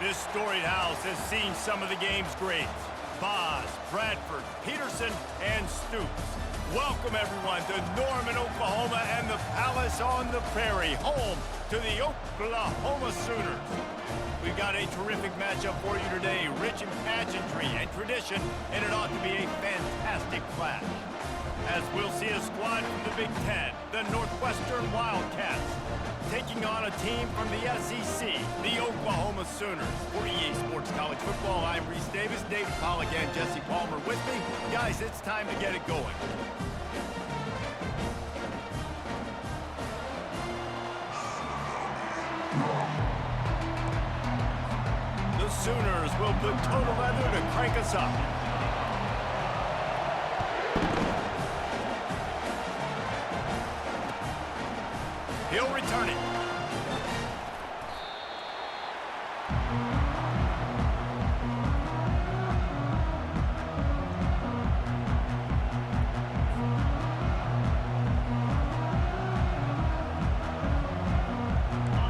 This storied house has seen some of the game's greats. Boz, Bradford, Peterson, and Stoops. Welcome, everyone, to Norman, Oklahoma, and the Palace on the Prairie, home to the Oklahoma Sooners. We've got a terrific matchup for you today, rich in pageantry and tradition, and it ought to be a fantastic clash. As we'll see a squad from the Big Ten, the Northwestern Wildcats, taking on a team from the SEC, the Oklahoma Sooners. For EA Sports College Football, I'm Reese Davis, David Pollack, and Jesse Palmer with me. Guys, it's time to get it going. The Sooners will put total leather to crank us up. He'll return it.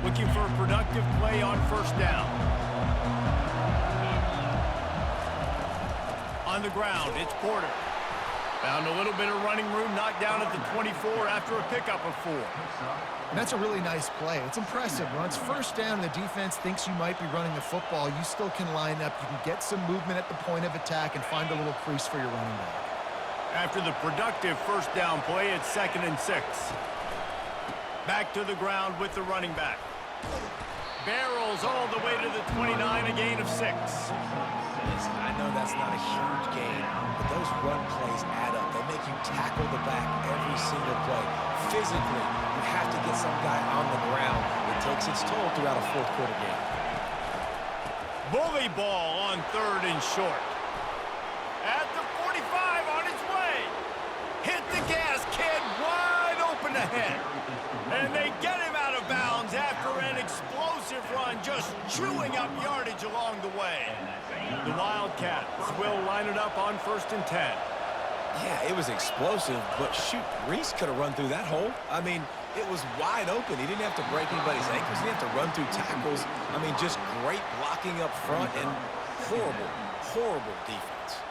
Looking for a productive play on first down. On the ground, it's Porter. Found a little bit of running room, knocked down at the 24 after a pickup of 4. And that's a really nice play. It's impressive. When it's first down and the defense thinks you might be running the football, you still can line up. You can get some movement at the point of attack and find a little crease for your running back. After the productive first down play, it's 2nd and 6. Back to the ground with the running back. Barrels all the way to the 29, a gain of 6. Listen, I know that's not a huge gain, but those run plays add up. They make you tackle the back every single play. Physically, you have to get some guy on the ground. It takes its toll throughout a fourth-quarter game. Bully ball on 3rd and short. At the 45 on its way. Hit the gas, kid, wide open ahead. And they get him out of bounds after an explosive run, just chewing up yardage along the way. The Wildcats will line it up on 1st and 10. Yeah, it was explosive, but shoot, Reese could have run through that hole. I mean, it was wide open. He didn't have to break anybody's ankles. He didn't have to run through tackles. I mean, just great blocking up front and horrible, horrible defense.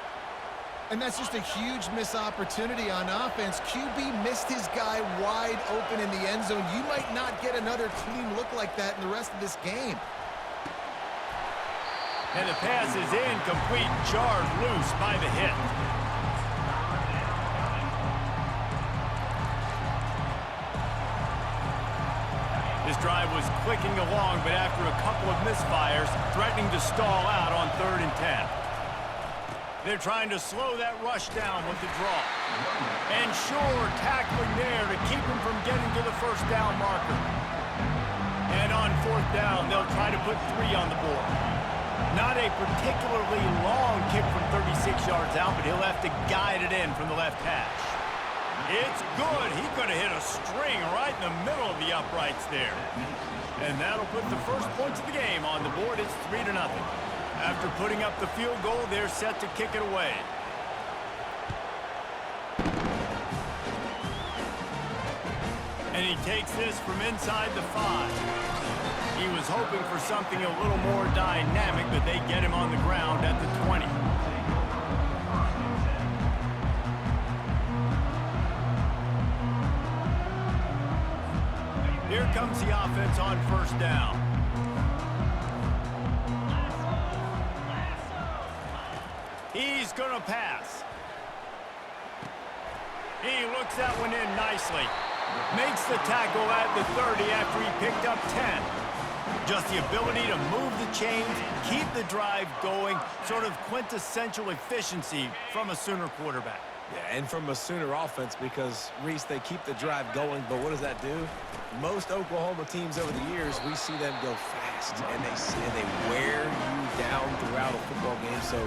And that's just a huge missed opportunity on offense. QB missed his guy wide open in the end zone. You might not get another clean look like that in the rest of this game. And the pass is incomplete, jarred loose by the hit. This drive was clicking along, but after a couple of misfires, threatening to stall out on 3rd and 10. They're trying to slow that rush down with the draw. And sure, tackling there to keep him from getting to the first down marker. And on 4th down, they'll try to put 3 on the board. Not a particularly long kick from 36 yards out, but he'll have to guide it in from the left hash. It's good. He could have hit a string right in the middle of the uprights there. And that'll put the first points of the game on the board. It's 3-0. After putting up the field goal, they're set to kick it away. And he takes this from inside the 5. He was hoping for something a little more dynamic, but they get him on the ground at the 20. Here comes the offense on 1st down. He's going to pass. He looks that one in nicely. Makes the tackle at the 30 after he picked up 10. Just the ability to move the chains, keep the drive going, sort of quintessential efficiency from a Sooner quarterback. Yeah, and from a Sooner offense because, Reese, they keep the drive going, but what does that do? Most Oklahoma teams over the years, we see them go fast, and they wear you down throughout a football game. So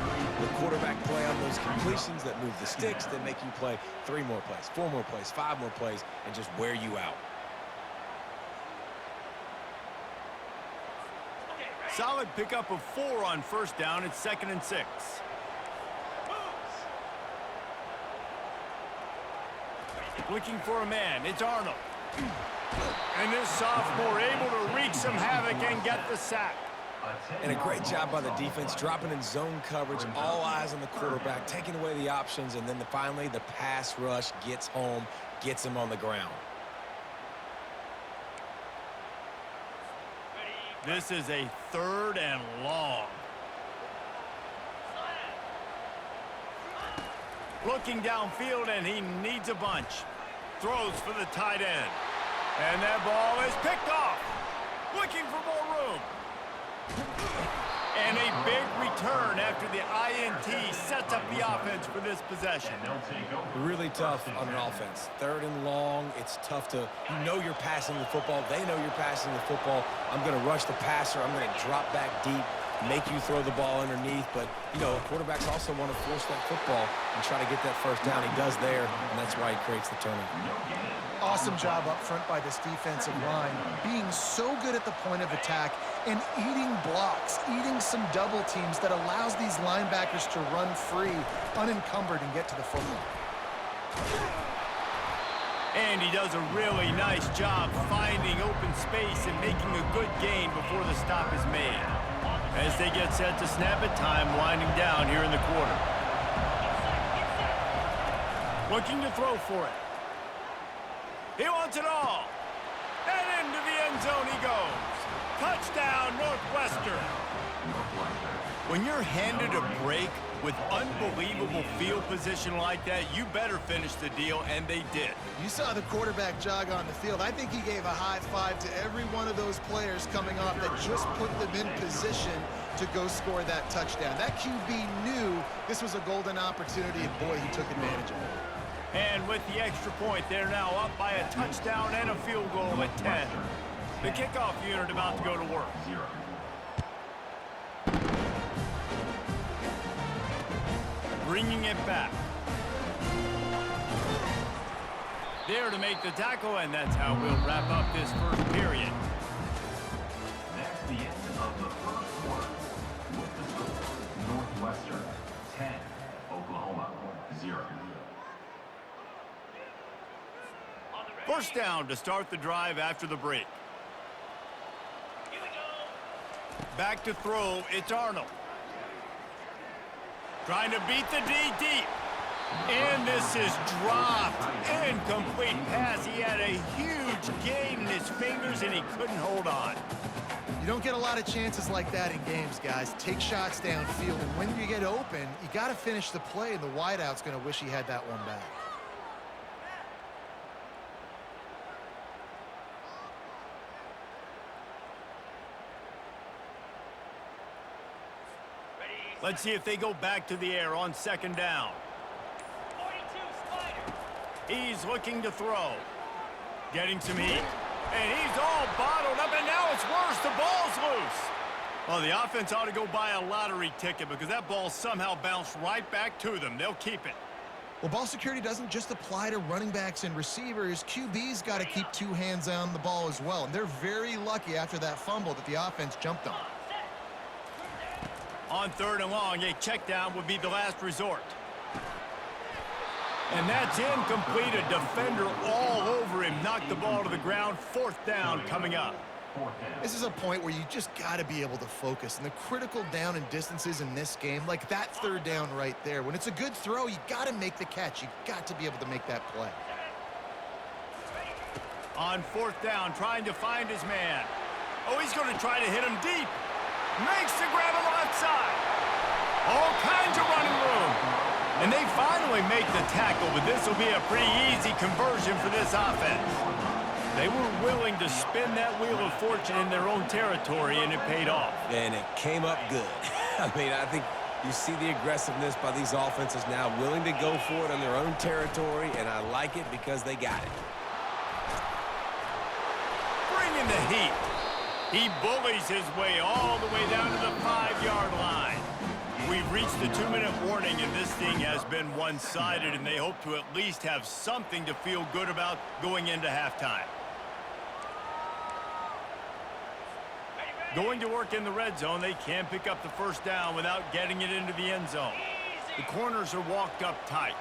the quarterback play on those completions that move the sticks, that make you play 3 more plays, 4 more plays, 5 more plays, and just wear you out. Solid pickup of 4 on 1st down. It's 2nd and 6. Looking for a man. It's Arnold. And this sophomore able to wreak some havoc and get the sack. And a great job by the defense, dropping in zone coverage, all eyes on the quarterback, taking away the options, and then finally the pass rush gets home, gets him on the ground. This is a 3rd and long. Looking downfield, and he needs a bunch. Throws for the tight end. And that ball is picked off. Looking for more room. And a big return after the INT sets up the offense for this possession. Really tough on an offense. 3rd and long, it's tough to, you know you're passing the football. They know you're passing the football. I'm going to rush the passer. I'm going to drop back deep, make you throw the ball underneath. But, you know, quarterbacks also want to force that football and try to get that first down. He does there, and that's why he creates the turnover. Awesome job up front by this defensive line, being so good at the point of attack and eating blocks, eating some double teams that allows these linebackers to run free, unencumbered, and get to the football. And he does a really nice job finding open space and making a good gain before the stop is made. As they get set to snap it, time winding down here in the quarter. Looking to throw for it. He wants it all. And into the end zone he goes. Touchdown, Northwestern. When you're handed a break with unbelievable field position like that, you better finish the deal, and they did. You saw the quarterback jog on the field. I think he gave a high five to every one of those players coming off that just put them in position to go score that touchdown. That QB knew this was a golden opportunity, and boy, he took advantage of it. And with the extra point, they're now up by a touchdown and a field goal at 10. The kickoff unit about to go to work. Bringing it back. There to make the tackle, and that's how we'll wrap up this first period. That's the end of the first quarter. With the score, Northwestern 10, Oklahoma 0. First down to start the drive after the break. Back to throw, it's Arnold. Trying to beat the D deep. And this is dropped. Incomplete pass. He had a huge gain in his fingers, and he couldn't hold on. You don't get a lot of chances like that in games, guys. Take shots downfield, and when you get open, you got to finish the play, and the wideout's going to wish he had that one back. Let's see if they go back to the air on second down. 42, Spider. He's looking to throw. Getting some heat. And he's all bottled up, and now it's worse. The ball's loose. Well, the offense ought to go buy a lottery ticket because that ball somehow bounced right back to them. They'll keep it. Well, ball security doesn't just apply to running backs and receivers. QB's got to keep 2 hands on the ball as well. And they're very lucky after that fumble that the offense jumped on. On third and long, a check down would be the last resort. And that's incomplete. A defender all over him. Knocked the ball to the ground. Fourth down coming up. This is a point where you just got to be able to focus. And the critical down and distances in this game, like that third down right there, when it's a good throw, you got to make the catch. You got to be able to make that play. On fourth down, trying to find his man. Oh, he's going to try to hit him deep. Makes the grab on the left side. All kinds of running room. And they finally make the tackle, but this will be a pretty easy conversion for this offense. They were willing to spin that wheel of fortune in their own territory, and it paid off. And it came up good. I mean, I think you see the aggressiveness by these offenses now, willing to go for it on their own territory, and I like it because they got it. Bringing the heat. He bullies his way all the way down to the 5-yard line. We've reached the 2-minute warning, and this thing has been one-sided, and they hope to at least have something to feel good about going into halftime. Going to work in the red zone, they can't pick up the first down without getting it into the end zone. The corners are walked up tight.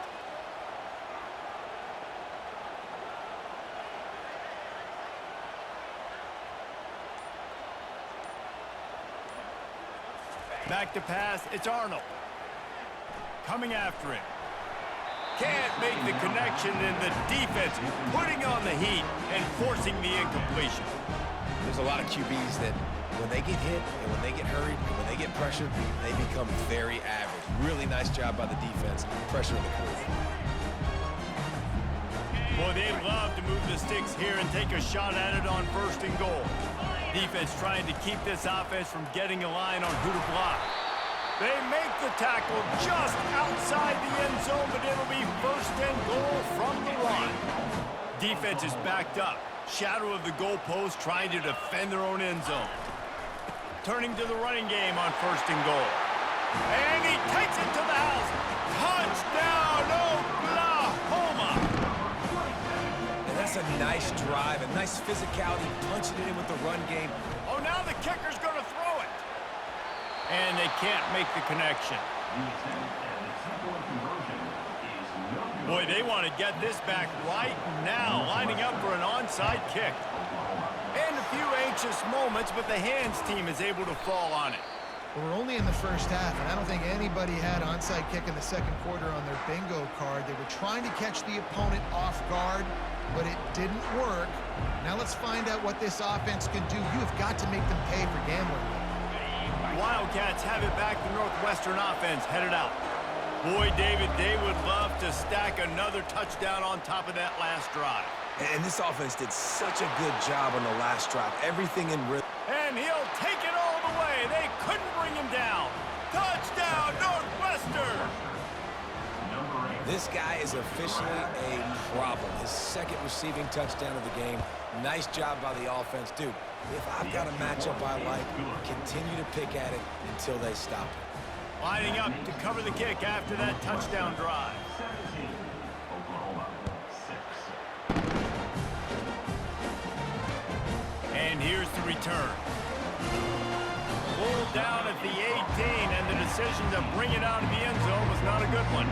Back to pass, it's Arnold. Coming after it. Can't make the connection, and the defense putting on the heat and forcing the incompletion. There's a lot of QBs that when they get hit and when they get hurried and when they get pressured, they become very average. Really nice job by the defense, pressuring the quarterback. Boy, they love to move the sticks here and take a shot at it on 1st and goal. Defense trying to keep this offense from getting a line on who to block. They make the tackle just outside the end zone, but it'll be 1st and goal from the line. Defense is backed up. Shadow of the goalpost trying to defend their own end zone. Turning to the running game on 1st and goal. And he takes it to the house. Touchdown, Oklahoma! And that's a nice drive, a nice physicality, punching it in with the run game. Oh, now the kicker's going to throw it. And they can't make the connection. Boy, they want to get this back right now, lining up for an onside kick. And a few anxious moments, but the hands team is able to fall on it. Well, we're only in the first half, and I don't think anybody had onside kick in the second quarter on their bingo card. They were trying to catch the opponent off guard, but it didn't work. Now let's find out what this offense can do. You have got to make them pay for gambling. Wildcats have it back. The Northwestern offense headed out. Boy, David, they would love to stack another touchdown on top of that last drive. And this offense did such a good job on the last drive. Everything in rhythm. And he'll take it all the way. They couldn't bring him down. Touchdown, Northwestern! This guy is officially a problem. His 2nd receiving touchdown of the game. Nice job by the offense. Dude, if I've got a matchup I like, continue to pick at it until they stop it. Lining up to cover the kick after that touchdown drive. And here's the return. Pulled down at the 18, and the decision to bring it out of the end zone was not a good one.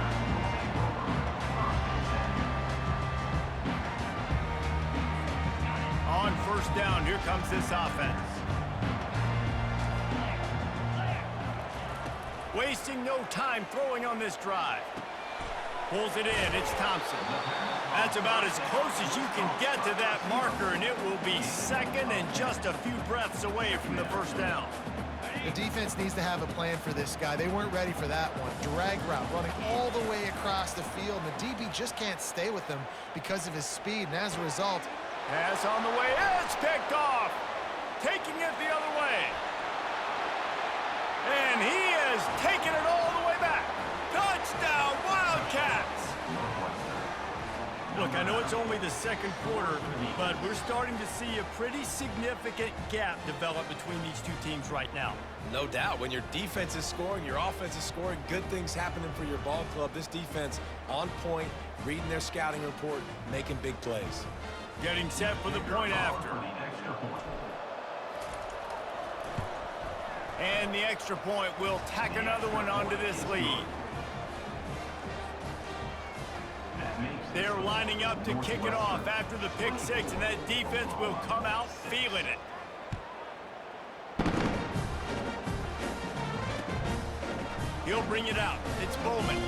On 1st down, here comes this offense. Wasting no time throwing on this drive. Pulls it in, it's Thompson. That's about as close as you can get to that marker, and it will be 2nd and just a few breaths away from the 1st down. The defense needs to have a plan for this guy. They weren't ready for that one. Drag route, running all the way across the field. And the DB just can't stay with him because of his speed, and as a result, pass on the way, it's picked off. Taking it the other way. And he has taken it all the way back. Touchdown, Wildcats! Look, I know it's only the 2nd quarter, but we're starting to see a pretty significant gap develop between these two teams right now. No doubt. When your defense is scoring, your offense is scoring, good things happening for your ball club. This defense on point, reading their scouting report, making big plays. Getting set for the point after. And the extra point will tack another one onto this lead. They're lining up to kick it off after the pick 6, and that defense will come out feeling it. He'll bring it out. It's Bowman.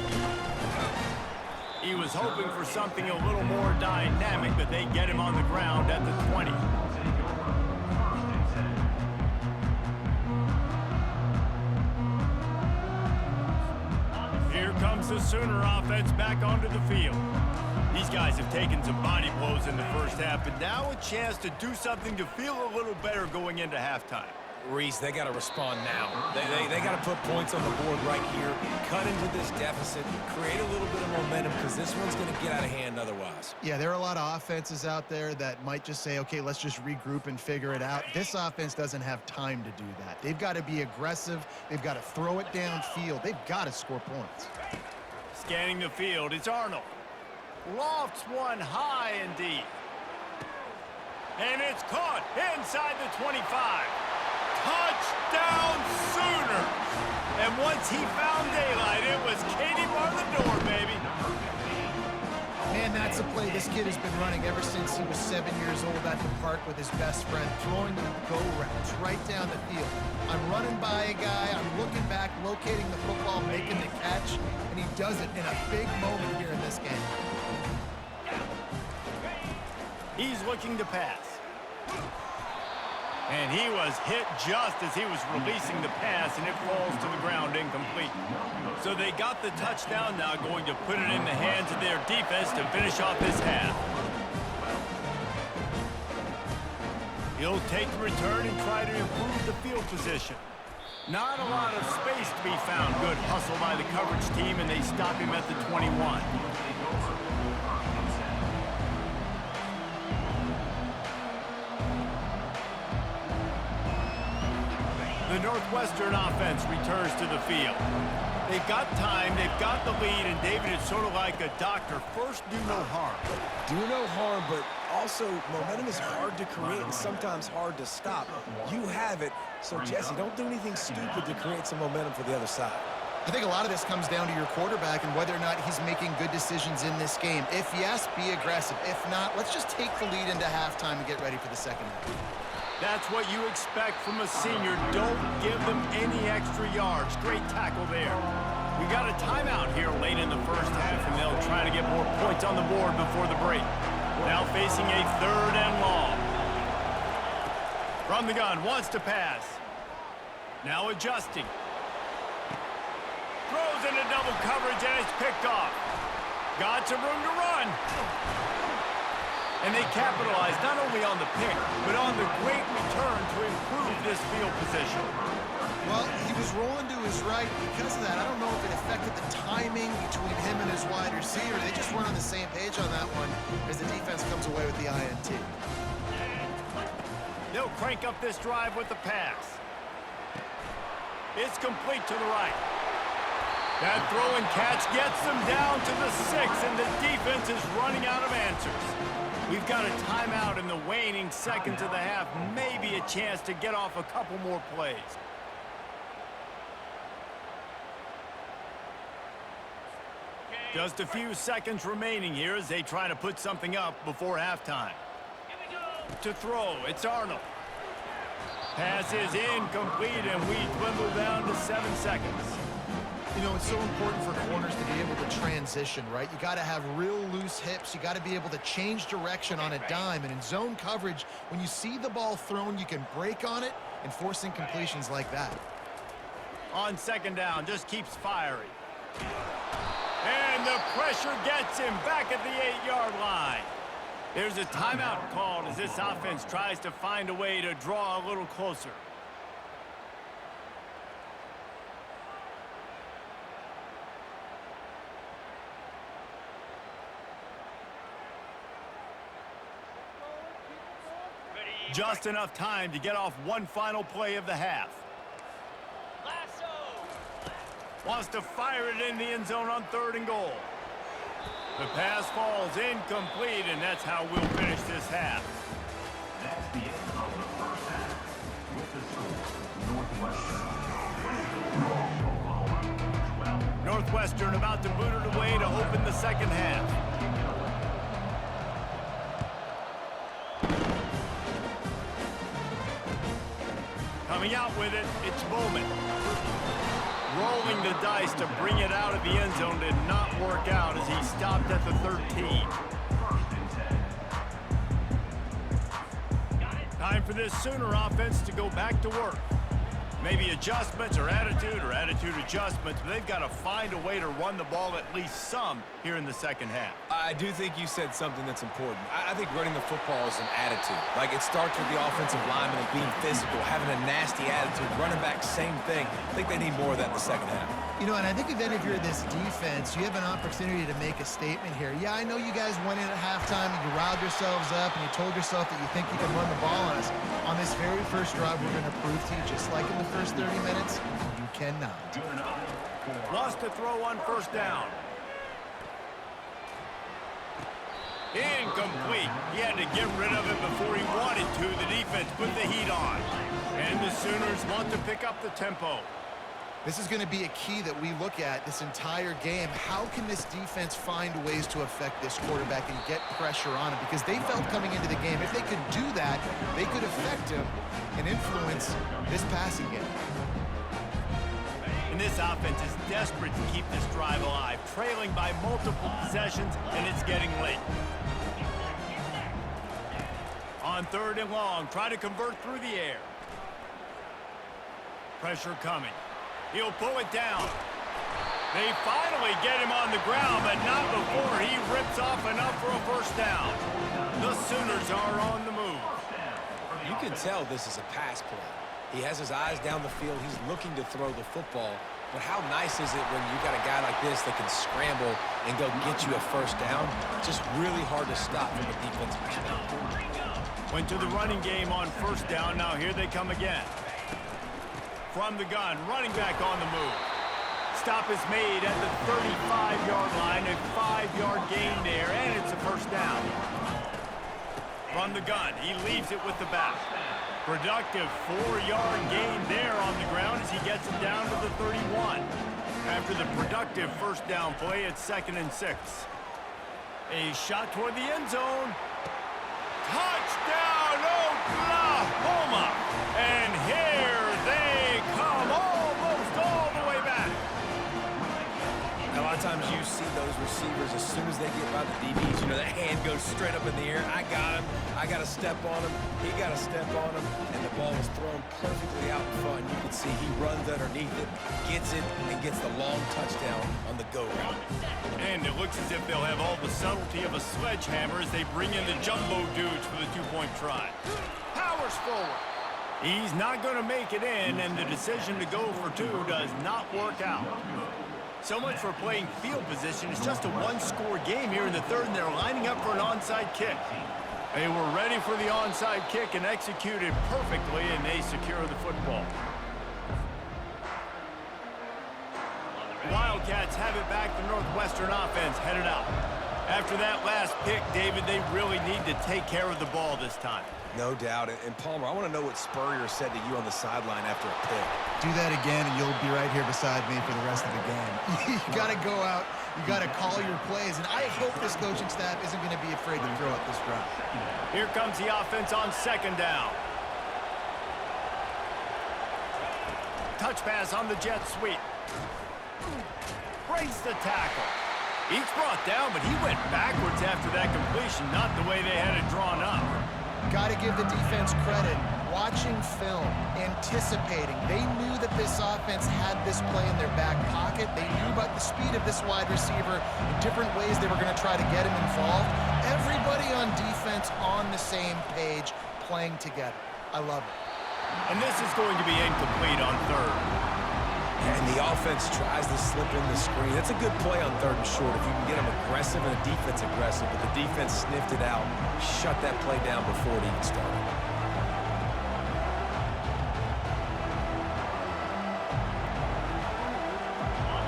He was hoping for something a little more dynamic, but they get him on the ground at the 20. Here comes the Sooner offense back onto the field. These guys have taken some body blows in the 1st half, but now a chance to do something to feel a little better going into halftime. Reese, they got to respond now. They got to put points on the board right here, cut into this deficit, create a little bit of momentum, because this one's going to get out of hand otherwise. yeah, there are a lot of offenses out there that might just say, okay, let's just regroup and figure it out. This offense doesn't have time to do that. They've got to be aggressive. They've got to throw it downfield. They've got to score points. Scanning the field, it's Arnold. Lofts one high and deep. And it's caught inside the 25. Touchdown Sooners! And once he found daylight, it was Katie bar the door, baby. Man, that's a play this kid has been running ever since he was 7 years old at the park with his best friend, throwing the go routes right down the field. I'm running by a guy, I'm looking back locating the football, making the catch, and he does it in a big moment here in this game. He's looking to pass. And he was hit just as he was releasing the pass, and it falls to the ground incomplete. So they got the touchdown, now going to put it in the hands of their defense to finish off this half. He'll take the return and try to improve the field position. Not a lot of space to be found. Good hustle by the coverage team, and they stop him at the 21. The Northwestern offense returns to the field. They've got time, they've got the lead, and David, it's sort of like a doctor. First, do no harm. Do no harm, but also momentum is hard to create and sometimes hard to stop. You have it, so Jesse, don't do anything stupid to create some momentum for the other side. I think a lot of this comes down to your quarterback and whether or not he's making good decisions in this game. If yes, be aggressive. If not, let's just take the lead into halftime and get ready for the second half. That's what you expect from a senior. Don't give them any extra yards. Great tackle there. We got a timeout here late in the first half, and they'll try to get more points on the board before the break. Now facing a 3rd and long. From the gun, wants to pass. Now adjusting. Throws into double coverage, and it's picked off. Got some room to run. And they capitalized not only on the pick, but on the great return to improve this field position. Well, he was rolling to his right. Because of that, I don't know if it affected the timing between him and his wide receiver. They just weren't on the same page on that one as the defense comes away with the INT. They'll crank up this drive with the pass. It's complete to the right. That throw and catch gets them down to the 6, and the defense is running out of answers. We've got a timeout in the waning seconds of the half. Maybe a chance to get off a couple more plays. Just a few seconds remaining here as they try to put something up before halftime. To throw, it's Arnold. Pass is incomplete, and we dwindle down to 7 seconds. You know, it's so important for corners to be able to transition, right? You got to have real loose hips. You got to be able to change direction on a dime. And in zone coverage, when you see the ball thrown, you can break on it and force incompletions like that. On 2nd down, just keeps firing. And the pressure gets him back at the 8-yard line. There's a timeout called as this offense tries to find a way to draw a little closer. Just enough time to get off one final play of the half. Lasso. Wants to fire it in the end zone on 3rd and goal. The pass falls incomplete, and that's how we'll finish this half. That's the end of the first half. With the score, Northwestern, Oklahoma 12. Northwestern about to boot it away to open the second half. Coming out with it, it's Bowman. Rolling the dice to bring it out of the end zone did not work out as he stopped at the 13. Time for this Sooner offense to go back to work. Maybe adjustments or attitude adjustments, but they've got to find a way to run the ball at least some here in the second half. I do think you said something that's important. I think running the football is an attitude. Like, it starts with the offensive lineman and being physical, having a nasty attitude. Running back, same thing. I think they need more of that in the second half. You know, and I think if you're this defense, you have an opportunity to make a statement here. Yeah, I know you guys went in at halftime and you riled yourselves up and you told yourself that you think you can run the ball on us. On this very first drive, we're going to prove to you, just like in the first 30 minutes, you cannot. Lost to throw on 1st down. Incomplete. He had to get rid of it before he wanted to. The defense put the heat on. And the Sooners want to pick up the tempo. This is going to be a key that we look at this entire game. How can this defense find ways to affect this quarterback and get pressure on him? Because they felt coming into the game, if they could do that, they could affect him and influence this passing game. And this offense is desperate to keep this drive alive, trailing by multiple possessions, and it's getting late. On 3rd and long, try to convert through the air. Pressure coming. He'll pull it down. They finally get him on the ground, but not before he rips off enough for a first down. The Sooners are on the move. You can tell this is a pass play. He has his eyes down the field. He's looking to throw the football. But how nice is it when you got a guy like this that can scramble and go get you a first down? Just really hard to stop from a defensive perspective. Went to the running game on first down. Now here they come again. From the gun, running back on the move. Stop is made at the 35-yard line, a 5-yard gain there, and it's a first down. From the gun, he leaves it with the back. Productive 4-yard gain there on the ground as he gets it down to the 31. After the productive first down play, it's 2nd and 6. A shot toward the end zone. Touchdown, Oklahoma! And here they come, almost all the way back. A lot of times you see those receivers, as soon as they get by the DBs, you know, that hand goes straight up in the air. I got him. I got to step on him. He got to step on him. And the ball was thrown perfectly out in front. You can see he runs underneath it, gets it, and gets the long touchdown on the go route. And it looks as if they'll have all the subtlety of a sledgehammer as they bring in the jumbo dudes for the 2-point try. Powers forward. He's not going to make it in, and the decision to go for 2 does not work out. So much for playing field position. It's just a one-score game here in the 3rd, and they're lining up for an onside kick. They were ready for the onside kick and executed perfectly, and they secure the football. Wildcats have it back. The Northwestern offense headed out. After that last pick, David, they really need to take care of the ball this time. No doubt. And Palmer, I want to know what Spurrier said to you on the sideline after a pick. Do that again, and you'll be right here beside me for the rest of the game. You got to go out. You got to call your plays, and I hope this coaching staff isn't going to be afraid to throw it this drive. Here comes the offense on 2nd down. Touch pass on the jet sweep. Breaks the tackle. He's brought down, but he went backwards after that completion, not the way they had it drawn up. Got to give the defense credit. Watching film, anticipating. They knew that this offense had this play in their back pocket. They knew about the speed of this wide receiver, the different ways they were going to try to get him involved. Everybody on defense on the same page, playing together. I love it. And this is going to be incomplete on 3rd. And the offense tries to slip in the screen. That's a good play on 3rd and short if you can get them aggressive and the defense aggressive. But the defense sniffed it out, shut that play down before it even started.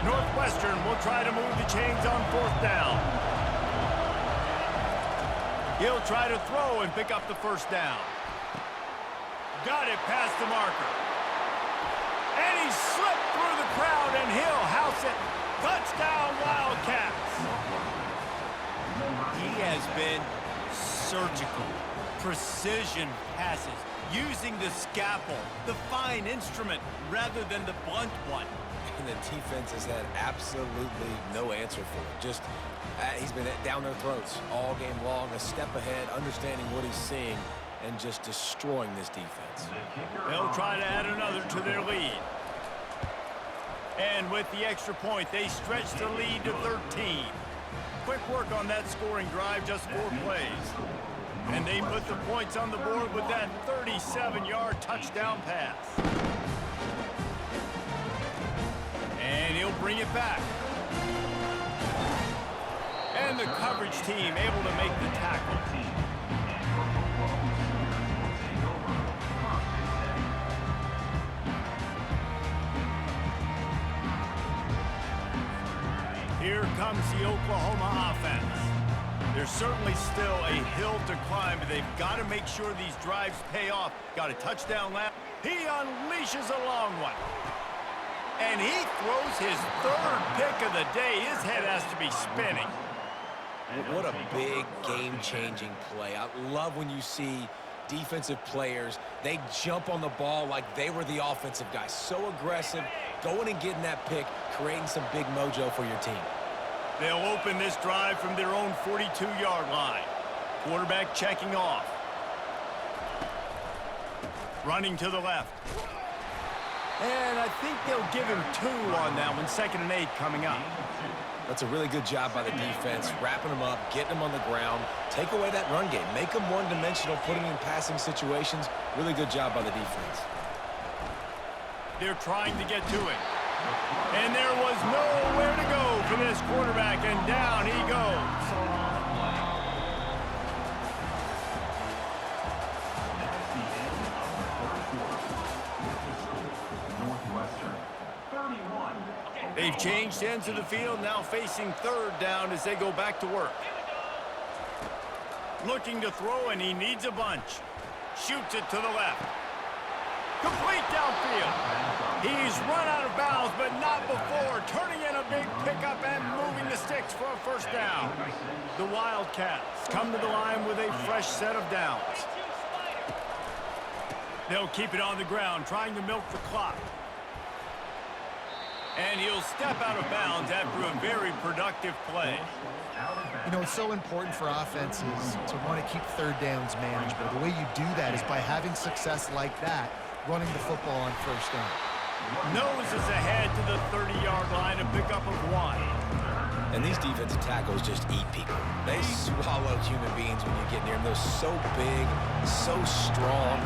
Northwestern will try to move the chains on 4th down. He'll try to throw and pick up the first down. Got it past the marker. And he slipped through the crowd, and he'll house it. Touchdown, Wildcats. He has been surgical. Precision passes, using the scalpel, the fine instrument, rather than the blunt one. And the defense has had absolutely no answer for it. Just, he's been down their throats all game long, a step ahead, understanding what he's seeing, and just destroying this defense. They'll try to add another to their lead. And with the extra point, they stretch the lead to 13. Quick work on that scoring drive, just 4 plays. And they put the points on the board with that 37-yard touchdown pass. And he'll bring it back. And the coverage team able to make the tackle. Here comes the Oklahoma offense. There's certainly still a hill to climb, but they've got to make sure these drives pay off. Got a touchdown lap. He unleashes a long one. And he throws his 3rd pick of the day. His head has to be spinning. What a big game-changing play. I love when you see defensive players, they jump on the ball like they were the offensive guys. So aggressive, going and getting that pick, creating some big mojo for your team. They'll open this drive from their own 42-yard line. Quarterback checking off. Running to the left. And I think they'll give him 2 on that one. 2nd and 8 coming up. That's a really good job by the defense, wrapping them up, getting them on the ground, take away that run game, make them one-dimensional, put them in passing situations. Really good job by the defense. They're trying to get to it. And there was nowhere to go for this quarterback, and down he goes. They've changed ends of the field, now facing 3rd down as they go back to work. Looking to throw, and he needs a bunch. Shoots it to the left. Complete downfield. He's run out of bounds, but not before. Turning in a big pickup and moving the sticks for a 1st down. The Wildcats come to the line with a fresh set of downs. They'll keep it on the ground, trying to milk the clock. And he'll step out of bounds after a very productive play. You know, it's so important for offenses to want to keep 3rd downs manageable. The way you do that is by having success like that, running the football on 1st down. Noses ahead to the 30-yard line, a pickup of 1. And these defensive tackles just eat people. They swallow human beings when you get near them. They're so big, so strong.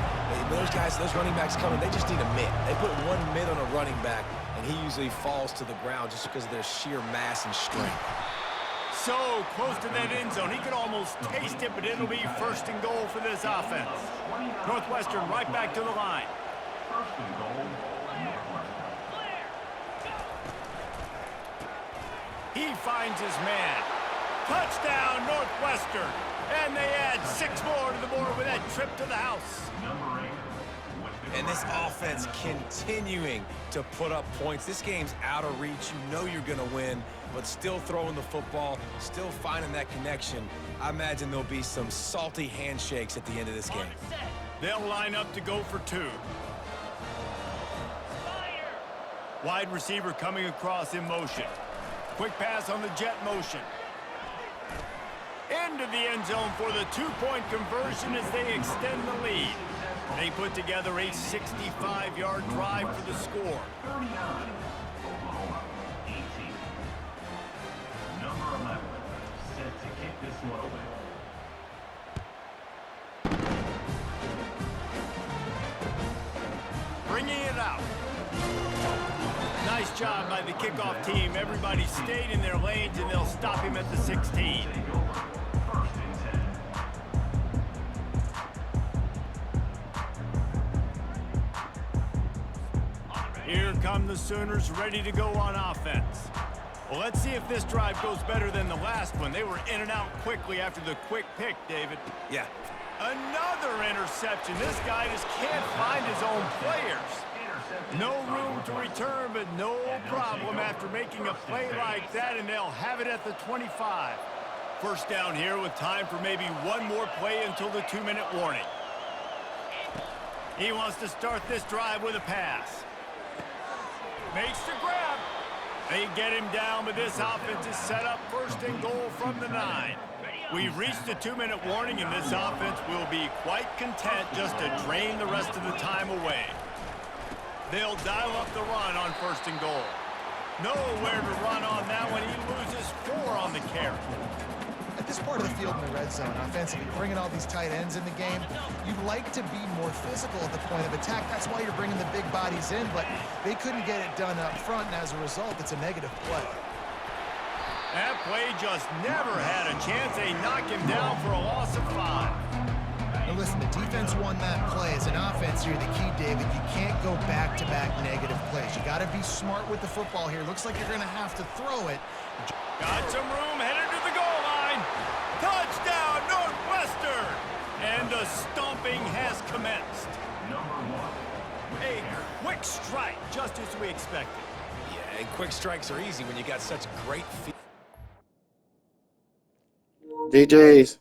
Those guys, those running backs coming, they just need a mitt. They put 1 mitt on a running back, and he usually falls to the ground just because of their sheer mass and strength. So close to that end zone. He could almost taste it, but it'll be 1st and goal for this offense. Northwestern right back to the line. 1st and goal, Northwestern. He finds his man. Touchdown, Northwestern. And they add 6 more to the board with that trip to the house. Number 8. And this offense continuing to put up points. This game's out of reach. You know you're going to win, but still throwing the football, still finding that connection. I imagine there'll be some salty handshakes at the end of this game. They'll line up to go for 2. Wide receiver coming across in motion. Quick pass on the jet motion. Into the end zone for the 2-point conversion as they extend the lead. They put together a 65-yard drive for the score. 39, Oklahoma, 18. Number 11, set to kick this one away. Bringing it out. Nice job by the kickoff team. Everybody stayed in their lanes, and they'll stop him at the 16. Here come the Sooners ready to go on offense. Well, let's see if this drive goes better than the last one. They were in and out quickly after the quick pick, David. Yeah. Another interception. This guy just can't find his own players. No room to return, but no problem after making a play like that, and they'll have it at the 25. 1st down here with time for maybe 1 more play until the 2-minute warning. He wants to start this drive with a pass. Makes the grab. They get him down, but this offense is set up 1st and goal from the 9. We've reached the 2-minute warning, and this offense will be quite content just to drain the rest of the time away. They'll dial up the run on 1st and goal. Nowhere to run on that one. He loses 4 on the carry. At this part of the field in the red zone, offensively, bringing all these tight ends in the game, you'd like to be more physical at the point of attack. That's why you're bringing the big bodies in, but they couldn't get it done up front, and as a result, it's a negative play. That play just never had a chance. They knock him down for a loss of 5. Now listen, the defense won that play. As an offense here, the key, David, you can't go back-to-back negative plays. You got to be smart with the football here. Looks like you're going to have to throw it. Got some room, headed to the goal line. Touchdown, Northwestern! And the stomping has commenced. A quick strike, just as we expected. Yeah, and quick strikes are easy when you got such great feet. DJs.